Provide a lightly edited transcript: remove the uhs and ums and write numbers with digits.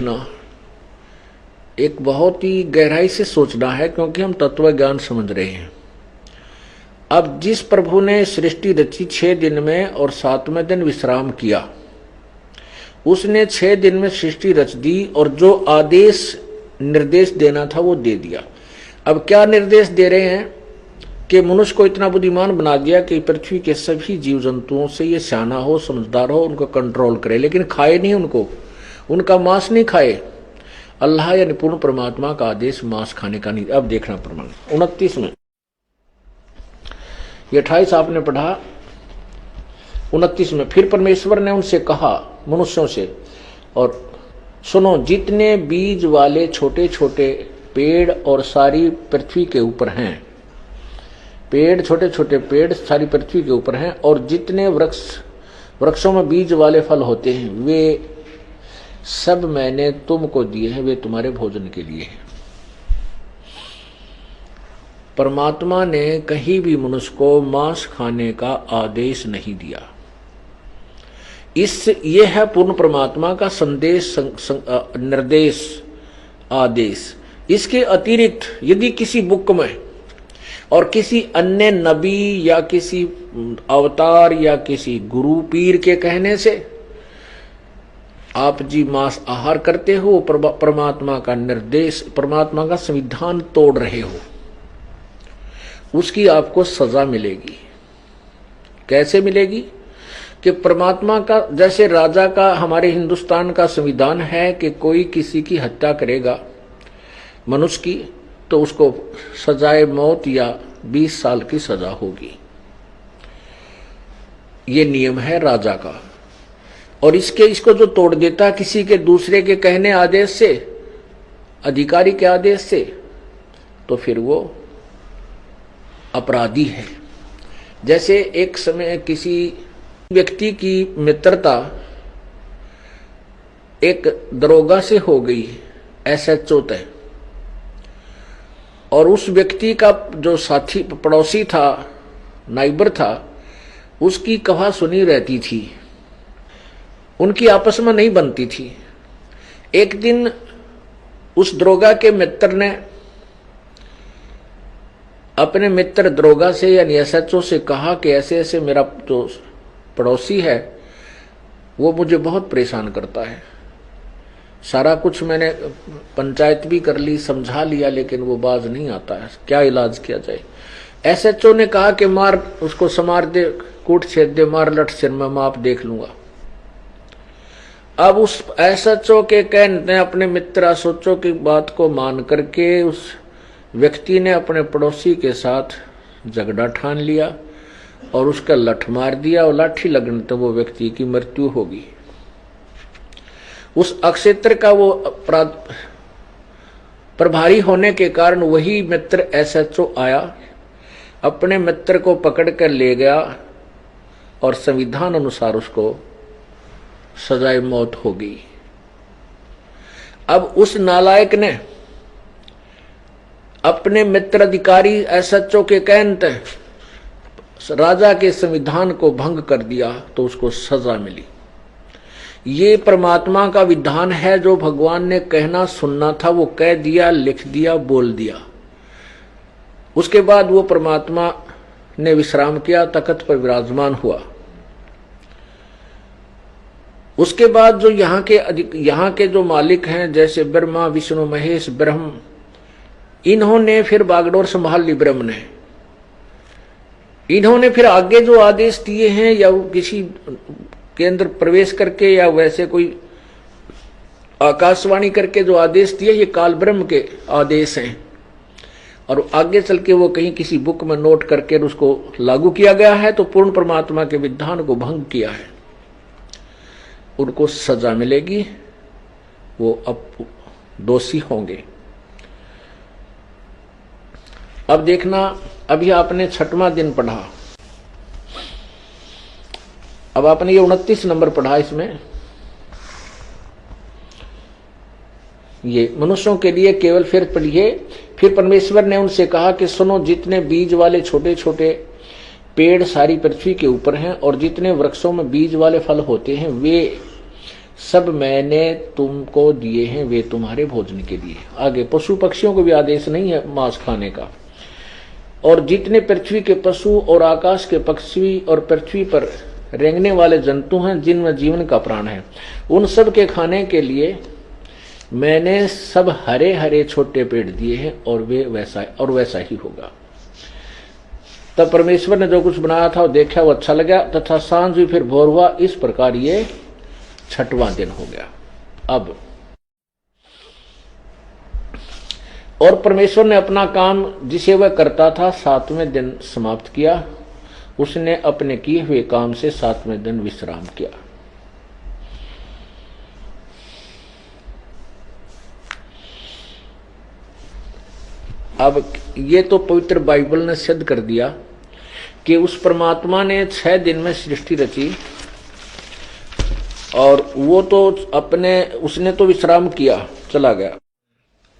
देखना एक बहुत ही गहराई से सोचना है, क्योंकि हम तत्व ज्ञान समझ रहे हैं। अब जिस प्रभु ने सृष्टि रची 6 दिन में और 7वें दिन विश्राम किया, उसने 6 दिन में सृष्टि रच दी और जो आदेश निर्देश देना था वो दे दिया। अब क्या निर्देश दे रहे हैं कि मनुष्य को इतना बुद्धिमान बना दिया कि पृथ्वी के सभी जीव जंतुओं से ये सियाना हो, समझदार हो, उनको कंट्रोल करे, लेकिन खाए नहीं उनको, उनका मांस नहीं खाए। अल्लाह या निपुण परमात्मा का आदेश मांस खाने का नहीं। अब देखना प्रमाण 29 में, ये 28 आपने पढ़ा, 29 में फिर परमेश्वर ने उनसे कहा, मनुष्यों से, और सुनो, जितने बीज वाले छोटे छोटे पेड़ और सारी पृथ्वी के ऊपर हैं, पेड़, छोटे छोटे पेड़ सारी पृथ्वी के ऊपर हैं, और जितने वृक्षों में बीज वाले फल होते हैं वे सब मैंने तुमको दिए हैं, वे तुम्हारे भोजन के लिए हैं। परमात्मा ने कहीं भी मनुष्य को मांस खाने का आदेश नहीं दिया। ये है पूर्ण परमात्मा का संदेश, निर्देश, आदेश। इसके अतिरिक्त यदि किसी बुक में और किसी अन्य नबी या किसी अवतार या किसी गुरु पीर के कहने से आप जी मांस आहार करते हो, परमात्मा का निर्देश, परमात्मा का संविधान तोड़ रहे हो, उसकी आपको सजा मिलेगी। कैसे मिलेगी? कि परमात्मा का, जैसे राजा का हमारे हिंदुस्तान का संविधान है कि कोई किसी की हत्या करेगा मनुष्य की, तो उसको सजाए मौत या 20 साल की सजा होगी। ये नियम है राजा का। और इसको जो तोड़ देता किसी के दूसरे के कहने आदेश से, अधिकारी के आदेश से, तो फिर वो अपराधी है। जैसे एक समय किसी व्यक्ति की मित्रता एक दरोगा से हो गई, SHO तय, और उस व्यक्ति का जो साथी पड़ोसी था, नाइबर था, उसकी कहा सुनी रहती थी, उनकी आपस में नहीं बनती थी। एक दिन उस दरोगा के मित्र ने अपने मित्र दरोगा से यानी SHO से कहा कि ऐसे ऐसे मेरा जो पड़ोसी है वो मुझे बहुत परेशान करता है, सारा कुछ मैंने पंचायत भी कर ली, समझा लिया, लेकिन वो बाज नहीं आता है, क्या इलाज किया जाए? SHO ने कहा कि मार उसको, समार दे, कूट छेद दे, मार लट सिर में, मैं आप देख लूंगा। अब उस SHO के कहने अपने मित्र SHO की बात को मान करके उस व्यक्ति ने अपने पड़ोसी के साथ झगड़ा ठान लिया और उसका लठ मार दिया, और लाठी लगने तो वो व्यक्ति की मृत्यु होगी। उस अक्षेत्र का वो अपराध प्रभारी होने के कारण वही मित्र SHO आया, अपने मित्र को पकड़ कर ले गया और संविधान अनुसार उसको सजाए मौत हो गई। अब उस नालायक ने अपने मित्र अधिकारी SHO के कहने राजा के संविधान को भंग कर दिया, तो उसको सजा मिली। ये परमात्मा का विधान है, जो भगवान ने कहना सुनना था वो कह दिया, लिख दिया, बोल दिया। उसके बाद वो परमात्मा ने विश्राम किया, तख्त पर विराजमान हुआ। उसके बाद जो यहाँ के जो मालिक हैं, जैसे ब्रह्मा, विष्णु, महेश, ब्रह्म, इन्होंने फिर बागडोर संभाल ली। ब्रह्म ने, इन्होंने फिर आगे जो आदेश दिए हैं, या वो किसी के अंदर प्रवेश करके या वैसे कोई आकाशवाणी करके जो आदेश दिए, ये काल ब्रह्म के आदेश हैं, और आगे चल के वो कहीं किसी बुक में नोट करके उसको लागू किया गया है, तो पूर्ण परमात्मा के विधान को भंग किया है, उनको सजा मिलेगी, वो अब दोषी होंगे। अब देखना, अभी आपने 6वां दिन पढ़ा, अब आपने ये 29 नंबर पढ़ा। इसमें ये मनुष्यों के लिए केवल, फिर पढ़िए, फिर परमेश्वर ने उनसे कहा कि सुनो, जितने बीज वाले छोटे छोटे पेड़ सारी पृथ्वी के ऊपर हैं और जितने वृक्षों में बीज वाले फल होते हैं वे सब मैंने तुमको दिए हैं, वे तुम्हारे भोजन के लिए। आगे पशु पक्षियों को भी आदेश नहीं है मांस खाने का। और जितने पृथ्वी के पशु और आकाश के पक्षी और पृथ्वी पर रेंगने वाले जंतु हैं जिनमें जीवन का प्राण है, उन सब के खाने के लिए मैंने सब हरे हरे छोटे पेड़ दिए हैं, और वे वैसा ही होगा। तब परमेश्वर ने जो कुछ बनाया था वो देखा, वो अच्छा लगा, तथा सांझ भी फिर भोर हुआ। इस प्रकार ये 6वां दिन हो गया। अब और परमेश्वर ने अपना काम जिसे वह करता था 7वें दिन समाप्त किया। उसने अपने किए हुए काम से 7वें दिन विश्राम किया। अब ये तो पवित्र बाइबल ने सिद्ध कर दिया कि उस परमात्मा ने 6 दिन में सृष्टि रची, और वो तो उसने तो विश्राम किया, चला गया।